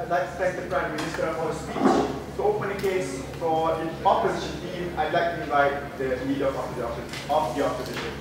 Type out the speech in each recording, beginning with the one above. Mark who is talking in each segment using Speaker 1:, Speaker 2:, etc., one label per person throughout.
Speaker 1: I'd like to thank the Prime Minister for the speech. To open the case for the opposition team, I'd like to invite the leader of the opposition.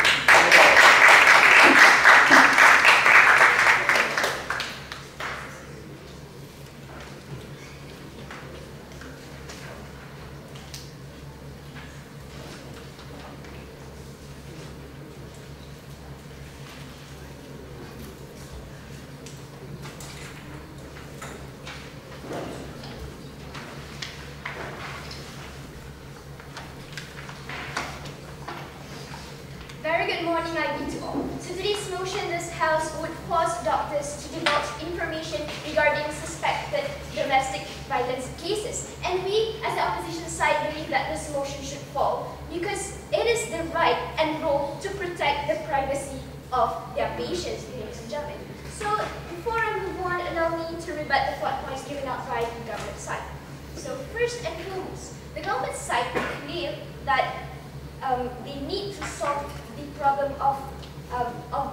Speaker 2: Regarding suspected domestic violence cases. And we, as the opposition side, believe that this motion should fall because it is the right and role to protect the privacy of their patients, ladies and gentlemen. So, before I move on, allow me to rebut the 4 points given out by the government side. So, first and foremost, the government side claim that they need to solve the problem of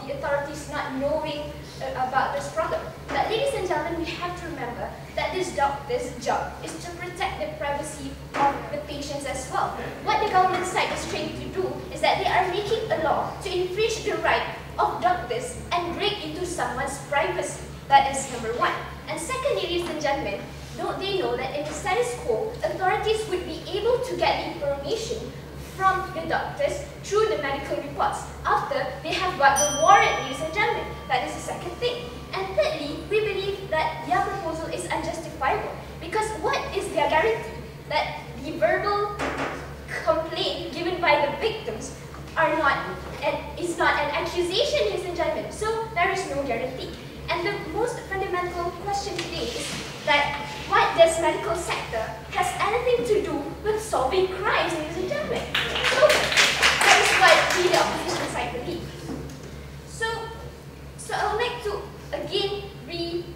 Speaker 2: the authorities not knowing about this problem. But ladies and gentlemen, we have to remember that this doctor's job is to protect the privacy of the patients as well. What the government side is trying to do is that they are making a law to infringe the right of doctors and break into someone's privacy. That is number one. And second, ladies and gentlemen, don't they know that in the status quo, authorities would be able to get information from the doctors through the medical reports after they have got the warrant, ladies and gentlemen. That is the second thing. And thirdly, we believe that their proposal is unjustifiable because what is their guarantee that the verbal complaint given by the victims is not an accusation, ladies and gentlemen. So there is no guarantee. And the most fundamental question today is that what does medical sector has anything to do with solving crimes, ladies and gentlemen? So that is what we, the opposition side, believe. So I would like to again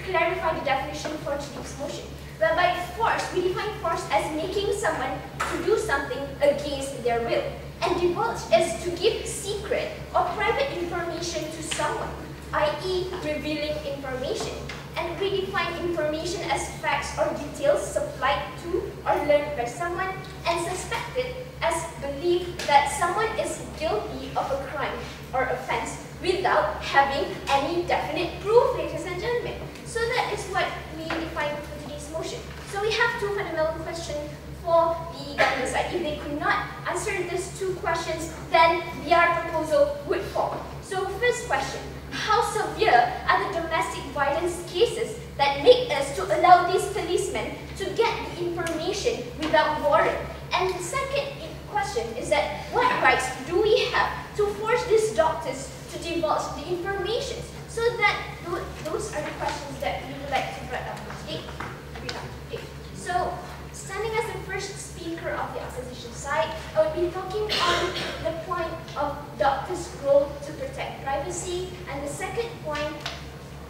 Speaker 2: clarify the definition for today's motion. Whereby force, we define force as making someone to do something against their will. And divulge is to give secret or private information to someone, i.e. revealing information. And we define information as facts or details supplied to or learned by someone and suspected as belief that someone is guilty of a crime or offense without having any definite proof, ladies and gentlemen. So that is what we define for today's motion. So we have 2 fundamental questions for the government side. If they could not answer these 2 questions, then their proposal would fall. So first question, how severe are the domestic violence cases that make us to allow these policemen to get the information without warrant? And the second question is that what rights do we have to force these doctors to divulge the information? So that those are the questions that we would like to bring up today. So, standing as the first speaker of the opposition side, I will be talking on the point of doctors' role to protect privacy, and the second point,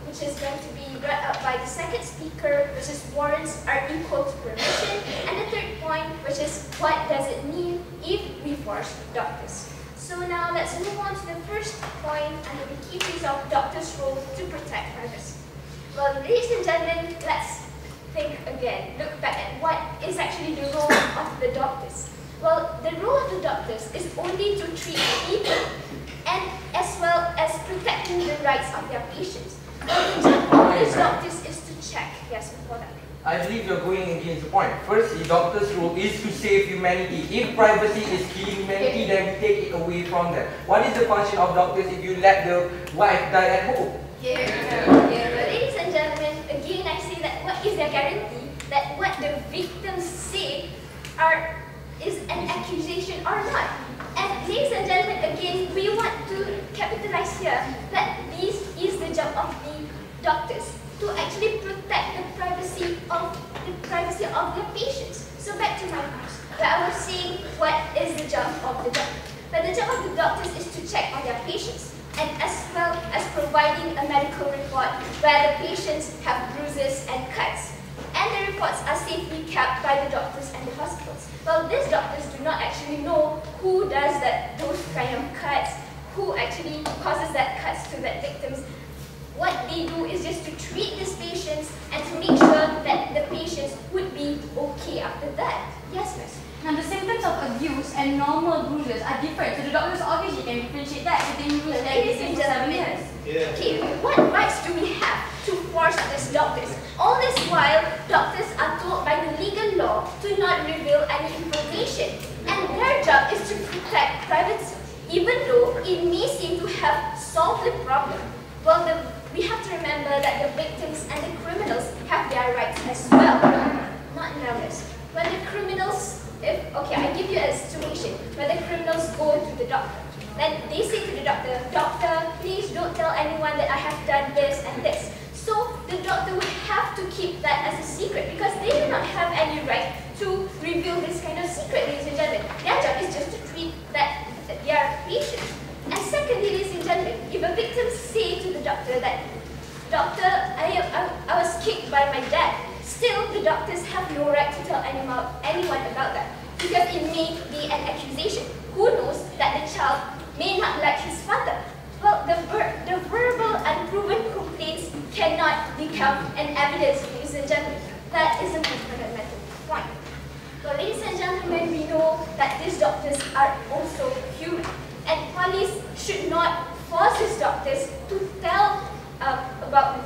Speaker 2: which is going to be brought up by the second speaker, which is warrants are equal to permission, and the third point, which is what does it mean if we force doctors. So now let's move on to the first point under the key piece of doctors' role to protect privacy. Well, ladies and gentlemen, let's think again, look back at what is actually the role of the doctors. Well, the role of the doctors is only to treat people and as well as protecting the rights of their patients. Well, the job of these doctors is to check. Yes, before that.
Speaker 3: I believe you're going against the point. First, the doctor's role is to save humanity. If privacy is killing humanity, then we take it away from them. What is the function of doctors if you let the wife die at home?
Speaker 2: But ladies and gentlemen, again I say that what is their guarantee that what the victims say is an accusation or not? And ladies and gentlemen, again, we want to capitalize here that this is the job of the doctors to actually protect the privacy of their patients. So back to my point, where I was saying what is the job of the doctor. But the job of the doctors is to check on their patients, and as well as providing a medical report where the patients have bruises and cuts. And the reports are safely kept by the doctors and the hospitals. Well, these doctors do not actually know who does those kind of cuts, who actually causes that cuts to that victims. What they do is just to treat these patients and to make sure that patients would be okay after that. Yes, miss.
Speaker 4: Now, the symptoms of abuse and normal bruises are different, so the doctors obviously can differentiate that if they use
Speaker 2: Ladies and
Speaker 4: 7
Speaker 2: gentlemen,
Speaker 4: years.
Speaker 2: okay, what rights do we have to force these doctors? All this while, doctors are told by the legal law to not reveal any information, and their job is to protect privacy, even though it may seem to have solved the problem. Well, we have to remember that the victims and the criminals have their rights as well. Not nervous. When the criminals, okay, I give you a situation where the criminals go to the doctor. Then they say to the doctor, "Doctor, please don't tell anyone that I have done this and this." So the doctor would have to keep that as a secret because they do not have any right to reveal this kind of secret, ladies and gentlemen. Their job is just to treat their patients. And secondly, ladies and gentlemen, if a victim say to the doctor that, "Doctor, I was kicked by my dad," still the doctors have no right to tell anyone about that because it may be an accusation. Who knows that the child may not like his father? Well, the verbal unproven complaints cannot become an evidence, ladies and gentlemen. That is a fundamental point. So, ladies and gentlemen, we know that these doctors are also human, and police should not force these doctors to tell about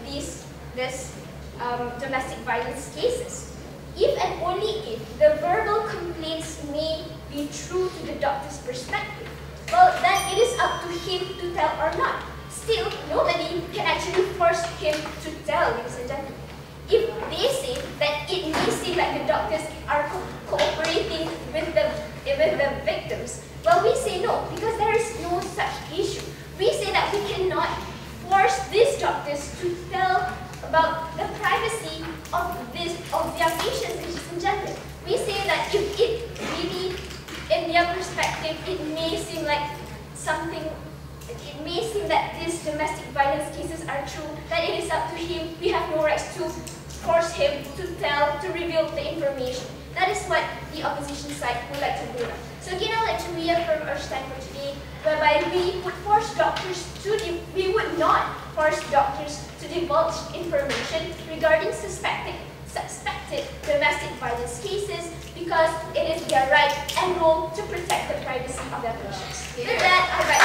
Speaker 2: these domestic violence cases. If and only if the verbal complaints may be true to the doctor's perspective, well, then it is up to him to tell or not. Still, nobody can actually force him to tell, ladies and gentlemen. If they say that it may seem like the doctors are cooperating with the victims, well, we say no, because there is no such issue. We say that we cannot force these doctors to tell about the privacy of their patients, ladies and gentlemen. We say that if it really, in their perspective, it may seem like something, it may seem that these domestic violence cases are true, that it is up to him. We have no rights to force him to reveal the information. That is what the opposition side would like to do. So again, I'd like to reaffirm our stand for today, whereby we would not force doctors to divulge information regarding suspected domestic violence cases because it is their right and role to protect the privacy of their patients. With that, I'd like